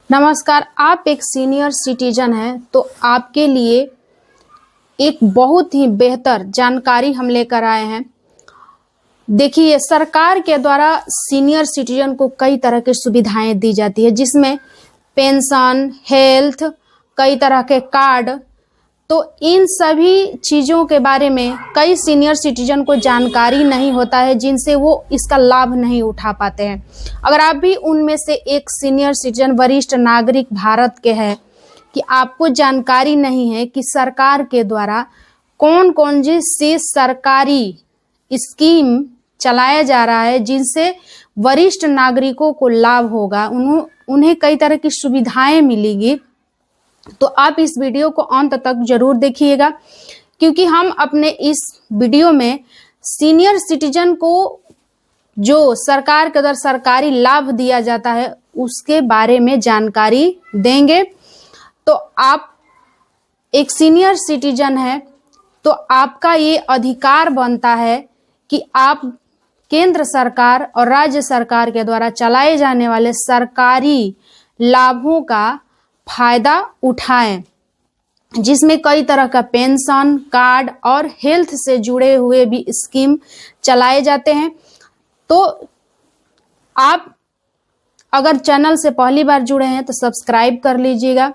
नमस्कार। आप एक सीनियर सिटीजन हैं तो आपके लिए एक बहुत ही बेहतर जानकारी हम लेकर आए हैं। देखिए, सरकार के द्वारा सीनियर सिटीजन को कई तरह की सुविधाएं दी जाती है, जिसमें पेंशन, हेल्थ, कई तरह के कार्ड। तो इन सभी चीज़ों के बारे में कई सीनियर सिटीजन को जानकारी नहीं होता है, जिनसे वो इसका लाभ नहीं उठा पाते हैं। अगर आप भी उनमें से एक सीनियर सिटीजन, वरिष्ठ नागरिक भारत के हैं कि आपको जानकारी नहीं है कि सरकार के द्वारा कौन कौन सी सरकारी स्कीम चलाया जा रहा है जिनसे वरिष्ठ नागरिकों को लाभ होगा, उन्हें कई तरह की सुविधाएं मिलेगी, तो आप इस वीडियो को अंत तक जरूर देखिएगा, क्योंकि हम अपने इस वीडियो में सीनियर सिटीजन को जो सरकार के द्वारा सरकारी लाभ दिया जाता है उसके बारे में जानकारी देंगे। तो आप एक सीनियर सिटीजन है तो आपका ये अधिकार बनता है कि आप केंद्र सरकार और राज्य सरकार के द्वारा चलाए जाने वाले सरकारी लाभों का फायदा उठाएं, जिसमें कई तरह का पेंशन, कार्ड और हेल्थ से जुड़े हुए भी स्कीम चलाए जाते हैं। तो आप अगर चैनल से पहली बार जुड़े हैं तो सब्सक्राइब कर लीजिएगा,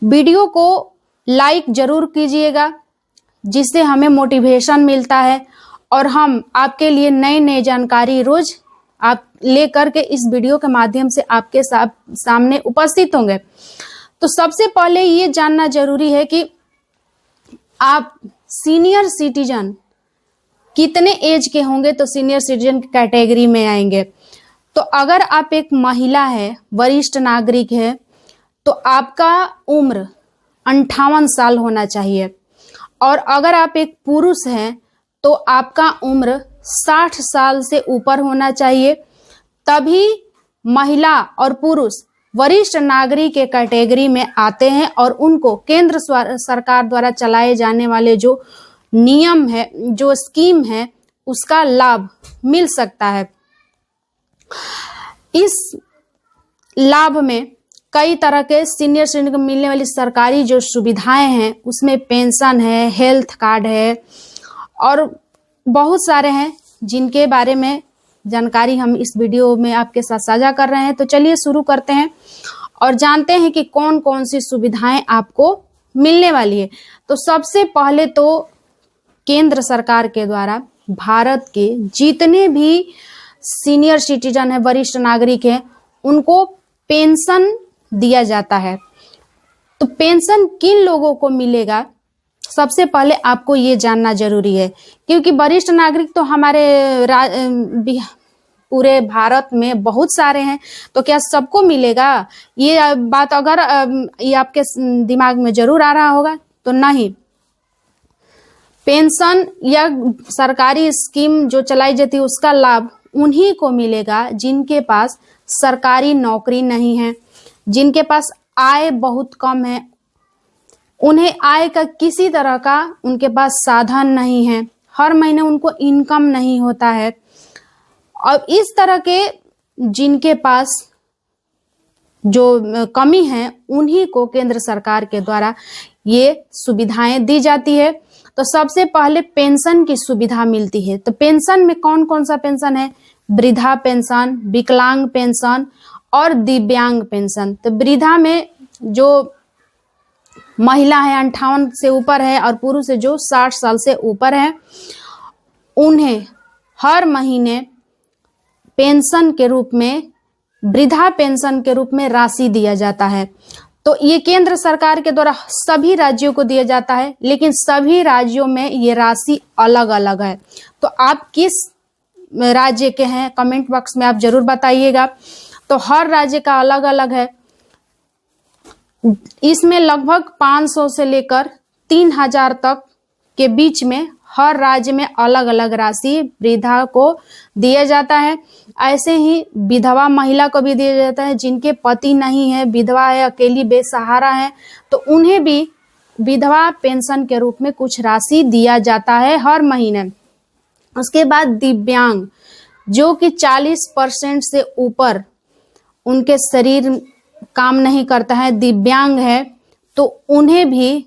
वीडियो को लाइक जरूर कीजिएगा, जिससे हमें मोटिवेशन मिलता है और हम आपके लिए नई नई जानकारी रोज आप लेकर के इस वीडियो के माध्यम से आपके सामने उपस्थित होंगे। तो सबसे पहले ये जानना जरूरी है कि आप सीनियर सिटीजन कितने एज के होंगे तो सीनियर सिटीजन की कैटेगरी में आएंगे। तो अगर आप एक महिला है, वरिष्ठ नागरिक है, तो आपका उम्र 58 साल होना चाहिए, और अगर आप एक पुरुष हैं तो आपका उम्र 60 साल से ऊपर होना चाहिए। तभी महिला और पुरुष वरिष्ठ नागरिक के कैटेगरी में आते हैं और उनको केंद्र सरकार द्वारा चलाए जाने वाले जो नियम है, जो स्कीम है, उसका लाभ मिल सकता है। इस लाभ में कई तरह के सीनियर सिटीजन को मिलने वाली सरकारी जो सुविधाएं हैं उसमें पेंशन है, हेल्थ कार्ड है और बहुत सारे हैं, जिनके बारे में जानकारी हम इस वीडियो में आपके साथ साझा कर रहे हैं। तो चलिए शुरू करते हैं और जानते हैं कि कौन कौन सी सुविधाएं आपको मिलने वाली है। तो सबसे पहले तो केंद्र सरकार के द्वारा भारत के जितने भी सीनियर सिटीजन है, वरिष्ठ नागरिक हैं, उनको पेंशन दिया जाता है। तो पेंशन किन लोगों को मिलेगा, सबसे पहले आपको ये जानना जरूरी है, क्योंकि वरिष्ठ नागरिक तो हमारे पूरे भारत में बहुत सारे हैं, तो क्या सबको मिलेगा? ये बात अगर ये आपके दिमाग में जरूर आ रहा होगा, तो नहीं। पेंशन या सरकारी स्कीम जो चलाई जाती है उसका लाभ उन्हीं को मिलेगा जिनके पास सरकारी नौकरी नहीं है, जिनके पास आय बहुत कम है, उन्हें आय का किसी तरह का उनके पास साधन नहीं है, हर महीने उनको इनकम नहीं होता है। और इस तरह के जिनके पास जो कमी है उन्हीं को केंद्र सरकार के द्वारा ये सुविधाएं दी जाती है। तो सबसे पहले पेंशन की सुविधा मिलती है। तो पेंशन में कौन कौन सा पेंशन है? वृद्धा पेंशन, विकलांग पेंशन और दिव्यांग पेंशन। तो वृद्धा में जो महिला है 58 से ऊपर है और पुरुष है जो 60 साल से ऊपर है, उन्हें हर महीने पेंशन के रूप में, वृद्धा पेंशन के रूप में राशि दिया जाता है। तो ये केंद्र सरकार के द्वारा सभी राज्यों को दिया जाता है, लेकिन सभी राज्यों में ये राशि अलग अलग है। तो आप किस राज्य के हैं कमेंट बॉक्स में आप जरूर बताइएगा। तो हर राज्य का अलग अलग है। इसमें लगभग 500 से लेकर 3000 तक के बीच में हर राज्य में अलग अलग राशि वृद्धा को दिया जाता है। ऐसे ही विधवा महिला को भी दिया जाता है, जिनके पति नहीं है, विधवा है, अकेली बेसहारा है, तो उन्हें भी विधवा पेंशन के रूप में कुछ राशि दिया जाता है हर महीने। उसके बाद दिव्यांग, जो कि 40% से ऊपर उनके शरीर काम नहीं करता है, दिव्यांग है, तो उन्हें भी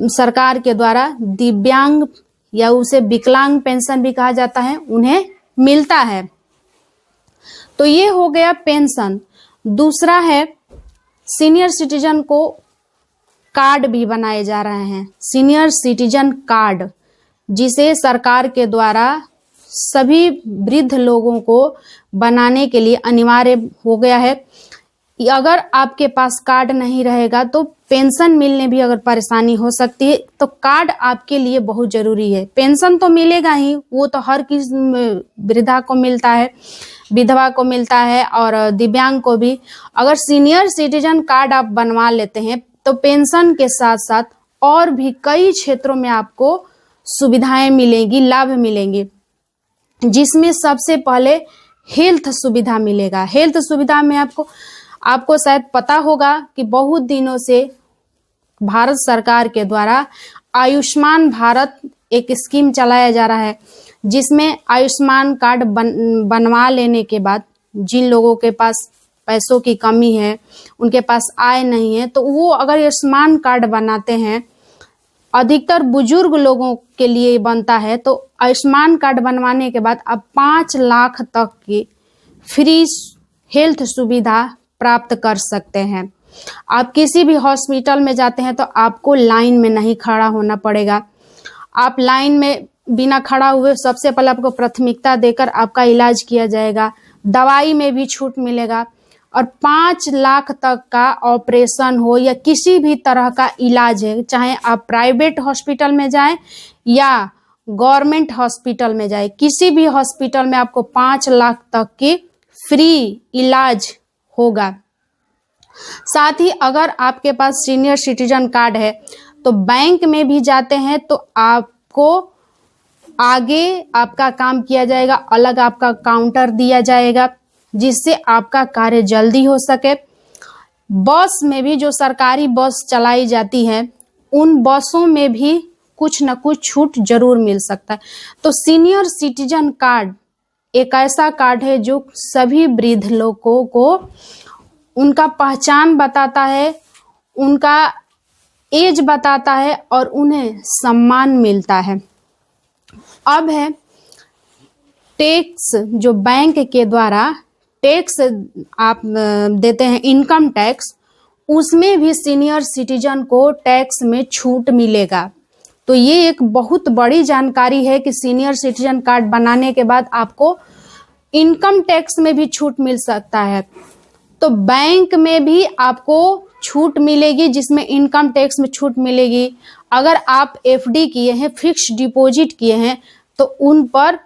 सरकार के द्वारा दिव्यांग या उसे विकलांग पेंशन भी कहा जाता है, उन्हें मिलता है। तो ये हो गया पेंशन। दूसरा है सीनियर सिटीजन को कार्ड भी बनाए जा रहे हैं, सीनियर सिटीजन कार्ड, जिसे सरकार के द्वारा सभी वृद्ध लोगों को बनाने के लिए अनिवार्य हो गया है। अगर आपके पास कार्ड नहीं रहेगा तो पेंशन मिलने भी अगर परेशानी हो सकती है, तो कार्ड आपके लिए बहुत जरूरी है। पेंशन तो मिलेगा ही, वो तो हर किसी वृद्धा को मिलता है, विधवा को मिलता है और दिव्यांग को भी। अगर सीनियर सिटीजन कार्ड आप बनवा लेते हैं तो पेंशन के साथ साथ और भी कई क्षेत्रों में आपको सुविधाएं मिलेंगी, लाभ मिलेंगे, जिसमें सबसे पहले हेल्थ सुविधा मिलेगा। हेल्थ सुविधा में आपको शायद पता होगा कि बहुत दिनों से भारत सरकार के द्वारा आयुष्मान भारत एक स्कीम चलाया जा रहा है, जिसमें आयुष्मान कार्ड बनवा लेने के बाद जिन लोगों के पास पैसों की कमी है, उनके पास आय नहीं है, तो वो अगर आयुष्मान कार्ड बनाते हैं, अधिकतर बुजुर्ग लोगों के लिए बनता है, तो आयुष्मान कार्ड बनवाने के बाद आप 5 लाख तक की फ्री हेल्थ सुविधा प्राप्त कर सकते हैं। आप किसी भी हॉस्पिटल में जाते हैं तो आपको लाइन में नहीं खड़ा होना पड़ेगा। आप लाइन में बिना खड़ा हुए सबसे पहले आपको प्राथमिकता देकर आपका इलाज किया जाएगा। दवाई में भी छूट मिलेगा और 5 लाख तक का ऑपरेशन हो या किसी भी तरह का इलाज है, चाहे आप प्राइवेट हॉस्पिटल में जाएं या गवर्नमेंट हॉस्पिटल में जाएं, किसी भी हॉस्पिटल में आपको 5 लाख तक की फ्री इलाज होगा। साथ ही अगर आपके पास सीनियर सिटीजन कार्ड है तो बैंक में भी जाते हैं तो आपको आगे आपका काम किया जाएगा, अलग आपका काउंटर दिया जाएगा, जिससे आपका कार्य जल्दी हो सके। बस में भी जो सरकारी बस चलाई जाती है, उन बसों में भी कुछ न कुछ छूट जरूर मिल सकता है। तो सीनियर सिटीजन कार्ड एक ऐसा कार्ड है जो सभी वृद्ध लोगों को उनका पहचान बताता है, उनका एज बताता है और उन्हें सम्मान मिलता है। अब है टैक्स, जो बैंक के द्वारा टैक्स आप देते हैं, इनकम टैक्स, उसमें भी सीनियर सिटीजन को टैक्स में छूट मिलेगा। तो ये एक बहुत बड़ी जानकारी है कि सीनियर सिटीजन कार्ड बनाने के बाद आपको इनकम टैक्स में भी छूट मिल सकता है। तो बैंक में भी आपको छूट मिलेगी, जिसमें इनकम टैक्स में छूट मिलेगी। अगर आप एफडी किए हैं, फिक्स डिपॉजिट किए हैं, तो उन पर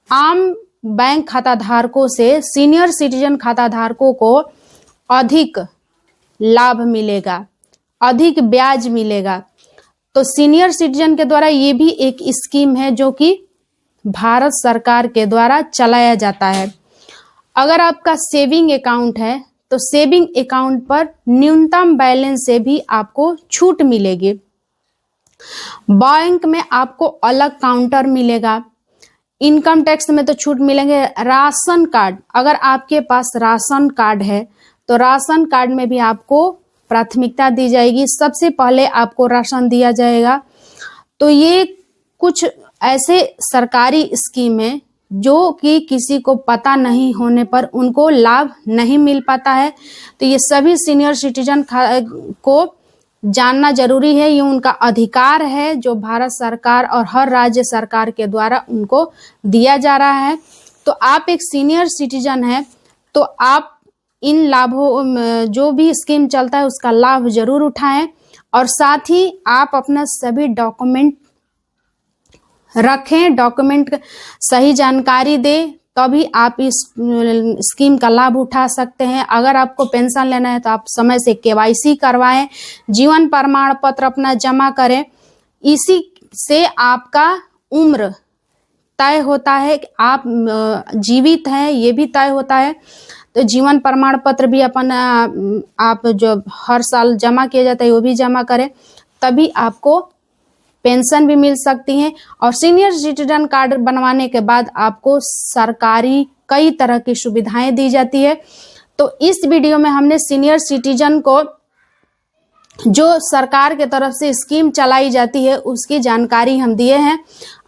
आम बैंक खाता धारकों से सीनियर सिटीजन खाता धारकों को अधिक लाभ मिलेगा, अधिक ब्याज मिलेगा। तो सीनियर सिटीजन के द्वारा ये भी एक स्कीम है जो कि भारत सरकार के द्वारा चलाया जाता है। अगर आपका सेविंग अकाउंट है तो सेविंग अकाउंट पर न्यूनतम बैलेंस से भी आपको छूट मिलेगी। बैंक में आपको अलग काउंटर मिलेगा। इनकम टैक्स में तो छूट मिलेंगे। राशन कार्ड, अगर आपके पास राशन कार्ड है तो राशन कार्ड में भी आपको प्राथमिकता दी जाएगी, सबसे पहले आपको राशन दिया जाएगा। तो ये कुछ ऐसे सरकारी स्कीम है जो कि किसी को पता नहीं होने पर उनको लाभ नहीं मिल पाता है। तो ये सभी सीनियर सिटीजन को जानना जरूरी है, ये उनका अधिकार है जो भारत सरकार और हर राज्य सरकार के द्वारा उनको दिया जा रहा है। तो आप एक सीनियर सिटीजन हैं तो आप इन लाभों, जो भी स्कीम चलता है उसका लाभ जरूर उठाएं और साथ ही आप अपना सभी डॉक्यूमेंट रखें, डॉक्यूमेंट सही जानकारी दें, तभी आप इस स्कीम का लाभ उठा सकते हैं। अगर आपको पेंशन लेना है तो आप समय से केवाईसी करवाएं, जीवन प्रमाण पत्र अपना जमा करें। इसी से आपका उम्र तय होता है कि आप जीवित हैं, ये भी तय होता है। तो जीवन प्रमाण पत्र भी अपना आप जो हर साल जमा किया जाता है वो भी जमा करें, तभी आपको पेंशन भी मिल सकती है। और सीनियर सिटीजन कार्ड बनवाने के बाद आपको सरकारी कई तरह की सुविधाएं दी जाती है। तो इस वीडियो में हमने सीनियर सिटीजन को जो सरकार के तरफ से स्कीम चलाई जाती है उसकी जानकारी हम दिए हैं।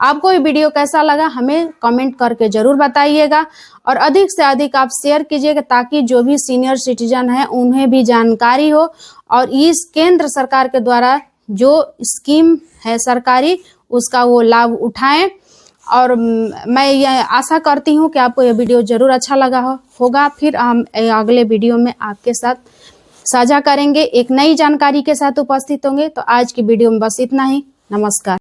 आपको ये वीडियो कैसा लगा हमें कमेंट करके जरूर बताइएगा और अधिक से अधिक आप शेयर कीजिएगा ताकि जो भी सीनियर सिटीजन है उन्हें भी जानकारी हो और इस केंद्र सरकार के द्वारा जो स्कीम है सरकारी उसका वो लाभ उठाएं। और मैं ये आशा करती हूँ कि आपको ये वीडियो जरूर अच्छा लगा होगा। फिर हम अगले वीडियो में आपके साथ साझा करेंगे, एक नई जानकारी के साथ उपस्थित होंगे। तो आज की वीडियो में बस इतना ही। नमस्कार।